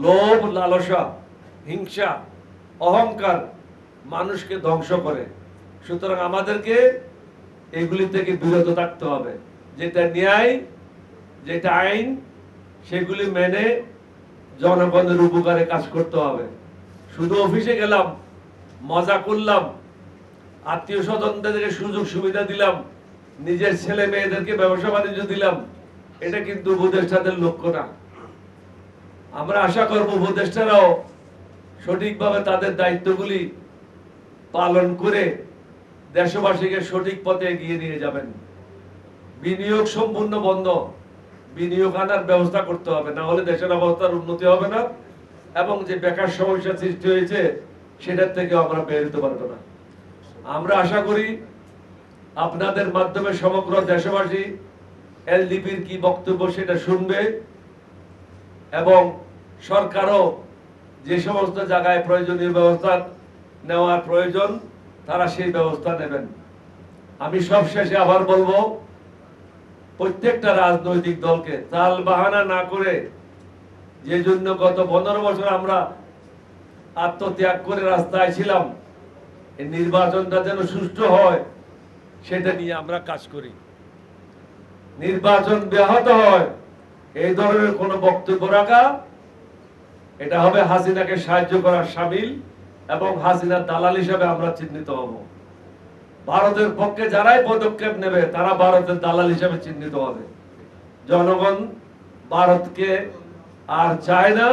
লোভ, লালসা, হিংসা, অহংকার মানুষকে ধ্বংস করে। সুতরাং আমাদেরকে এগুলি থেকে বিরত থাকতে হবে। যেটা ন্যায়, যেটা আইন, সেগুলি মেনে জনগণের উপকারে কাজ করতে হবে। শুধু অফিসে গেলাম, মজা করলাম, আত্মীয় স্বজনদেরকে সুযোগ সুবিধা দিলাম, নিজের ছেলে মেয়েদেরকে ব্যবসা বাণিজ্য দিলাম, এটা কিন্তু উপদেষ্টাদের লক্ষ্য না। আমরা আশা করব উপদেষ্টারাও সঠিকভাবে তাদের দায়িত্বগুলি পালন করে দেশবাসীকে সঠিক পথে এগিয়ে নিয়ে যাবেন। বিনিয়োগ সম্পূর্ণ বন্ধ, বিনিয়োগ আনার ব্যবস্থা করতে হবে, না হলে দেশের অবস্থার উন্নতি হবে না এবং যে বেকার সমস্যা সৃষ্টি হয়েছে সেটার থেকে আমরা বের হতে পারবো না। আমরা আশা করি আপনাদের মাধ্যমে সমগ্র দেশবাসী এলডিপির কি বক্তব্য সেটা শুনবে এবং সরকারও যে সমস্ত জায়গায় প্রয়োজনীয় ব্যবস্থা নেওয়ার প্রয়োজন তারা সেই ব্যবস্থা নেবেন। আমি সব শেষে আবার বলবো, প্রত্যেকটা রাজনৈতিক দলকে তাল বাহানা না করে, যে জন্য গত 15 বছর আমরা আত্মত্যাগ করে রাস্তায় ছিলাম, এই নির্বাচনটা যেন সুষ্ঠু হয় সেটা নিয়ে আমরা কাজ করি। নির্বাচন ব্যাহত হয় এই ধরনের কোন বক্তব্য রাখা, এটা হবে হাসিনাকে সাহায্য করার শামিল এবং হাসিনার দালাল হিসেবে আমরা চিহ্নিত হব। ভারতের পক্ষে যারাই পদক্ষেপ নেবে তারা ভারতের দালাল হিসেবে চিহ্নিত হবে। জনগণ ভারতকে আর চায় না,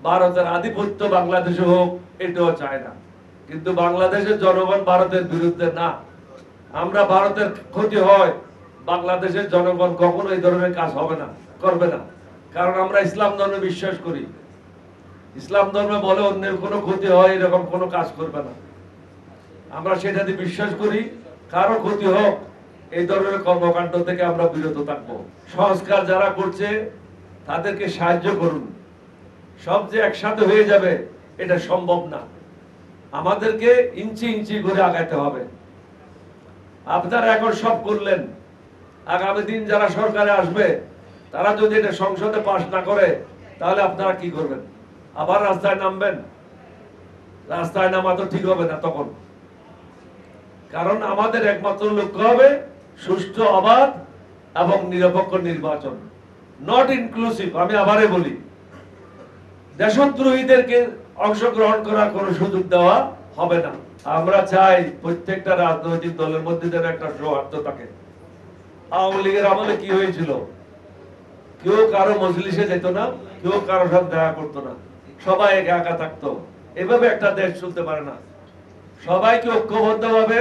ভারতের আধিপত্য বাংলাদেশে হোক এটাও চায় না। কিন্তু বাংলাদেশের জনগণ ভারতের বিরুদ্ধে না। আমরা ভারতের ক্ষতি হয়, বাংলাদেশের জনগণ কখনো এই ধরনের কাজ হবে না, করবে না। কারণ আমরা ইসলাম ধর্মে বিশ্বাস করি। ইসলাম ধর্মে বলে অন্যের কোনো ক্ষতি হয় এরকম কোনো কাজ করবে না। আমরা সেটাতে বিশ্বাস করি, কারো ক্ষতি হোক এই ধরনের কর্মকাণ্ড থেকে আমরা বিরত থাকবো। সংস্কার যারা করছে তাদেরকে সাহায্য করুন। সব যে একসাথে হয়ে যাবে এটা সম্ভব না, আমাদেরকে ইঞ্চি ইঞ্চি করে আগাইতে হবে। আপনারা এখন সব করলেন, আগামী দিন যারা সরকারে আসবে তারা যদি এটা সংসদে পাশ না করে তাহলে আপনারা কি করবেন? আবার রাস্তায় নামবেন? রাস্তায় নামা তো ঠিক হবে না তখন। কারণ আমাদের একমাত্র লক্ষ্য হবে সুষ্ঠু, অবাধ এবং নিরপেক্ষ নির্বাচন, নট ইনক্লুসিভ। আমি আবারই বলি, দেশদ্রোহীদেরকে অংশগ্রহণ করার কোন সুযোগ দেওয়া হবে না। আমরা চাই প্রত্যেকটা রাজনৈতিক দলের মধ্যে যেন একটা সৌহার্দ্য থাকে। আওয়ামী লীগের আমলে কি হয়েছিল? কেউ কারো মজলিসে যেত না, কেউ কারো সাথে দেখা করতো না, সবাই একা একা থাকতো। এভাবে একটা দেশ চলতে পারে না। সবাইকে ঐক্যবদ্ধ ভাবে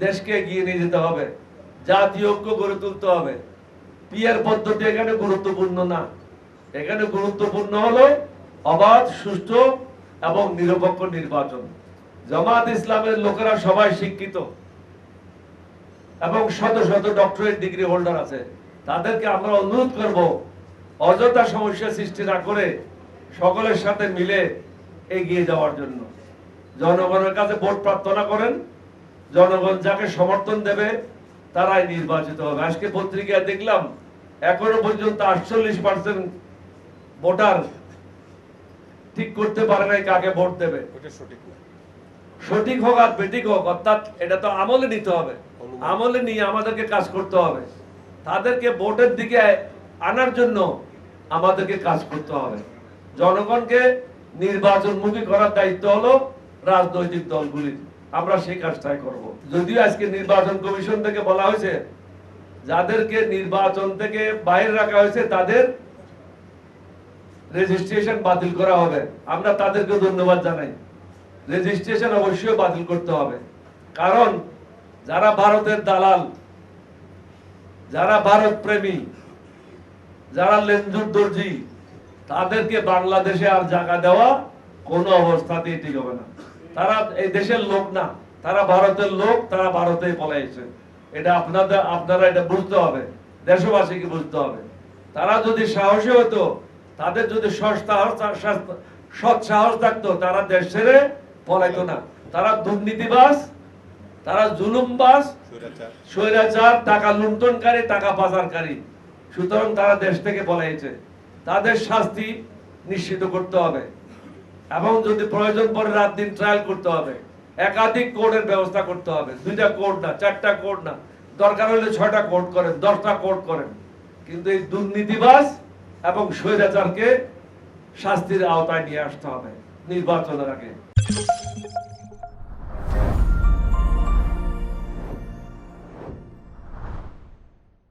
দেশকে এগিয়ে নিয়ে যেতে হবে, জাতীয় ঐক্য গড়ে তুলতে হবে। পিয়ার পদ্ধতি এখানে গুরুত্বপূর্ণ না, এখানে গুরুত্বপূর্ণ হলো অবাধ, সুষ্ঠু এবং নিরপেক্ষ নির্বাচন। জামাত ইসলামের লোকেরা সবাই শিক্ষিত এবং শত শত ডক্টরেট ডিগ্রি হোল্ডার আছে। তাদেরকে আমরা অনুরোধ করব অযথা সমস্যা সৃষ্টি না করে সকলের সাথে মিলে এগিয়ে যাওয়ার জন্য। জনগণের কাছে ভোট প্রার্থনা করেন, জনগণ যাকে সমর্থন দেবে তারাই নির্বাচিত হবে। আজকে পত্রিকায় দেখলাম এখনো পর্যন্ত 48% ভোটার ঠিক করতে পারে নাই কাকে ভোট দেবে। সঠিক হোক আর বেঠিক হোক, অর্থাৎ এটা তো আমলে নিতে হবে, আমলে নিয়ে আমাদেরকে কাজ করতে হবে। তাদেরকে ভোটের দিকে আনার জন্য আমাদেরকে কাজ করতে হবে। জনগণকে নির্বাচনমুখী করার দায়িত্ব হলো রাজনৈতিক দলগুলির। আমরা সেই কাজটাই করব। যদিও আজকে নির্বাচন কমিশন থেকে বলা হয়েছে যাদেরকে নির্বাচন থেকে বাইরে রাখা হয়েছে তাদের রেজিস্ট্রেশন বাতিল করা হবে। আমরা তাদেরকে ধন্যবাদ জানাই। রেজিস্ট্রেশন অবশ্যই বাতিল করতে হবে, কারণ যারা ভারতের দালাল, যারা ভারত প্রেমী, যারা লেনজুর দর্জি, তাদেরকে বাংলাদেশে আর জায়গা দেওয়া কোনো অবস্থাতেই ঠিক হবে না। তারা এই দেশের লোক না, তারা ভারতের লোক, তারা ভারতেই পলাইছে। এটা আপনারা এটা বুঝতে হবে, দেশবাসীকে বুঝতে হবে। তারা যদি সাহসী হতো, তাদের যদি সৎ সাহস থাকতো, তারা দেশ ছেড়ে পলাইতো না। তারা দুর্নীতিবাজ, তারা জুলুমবাজ, স্বৈরাচার, টাকা লুণ্ঠনকারী, টাকা পাচারকারী। সুতরাং তারা দেশ থেকে পলাইছে। তাদের শাস্তি নিশ্চিত করতে হবে এবং যদি প্রয়োজন পড়ে রাত দিন ট্রায়াল করতে হবে, একাধিক কোর্টের ব্যবস্থা করতে হবে, 2টা কোর্ট না, 4টা কোর্ট না, দরকার হলে 6টা কোর্ট করেন, 10টা কোর্ট করেন, কিন্তু এই দুর্নীতিবাজ এবং স্বৈরাচারকে শাস্তির আওতায় নিয়ে আসতে হবে নির্বাচনের আগে।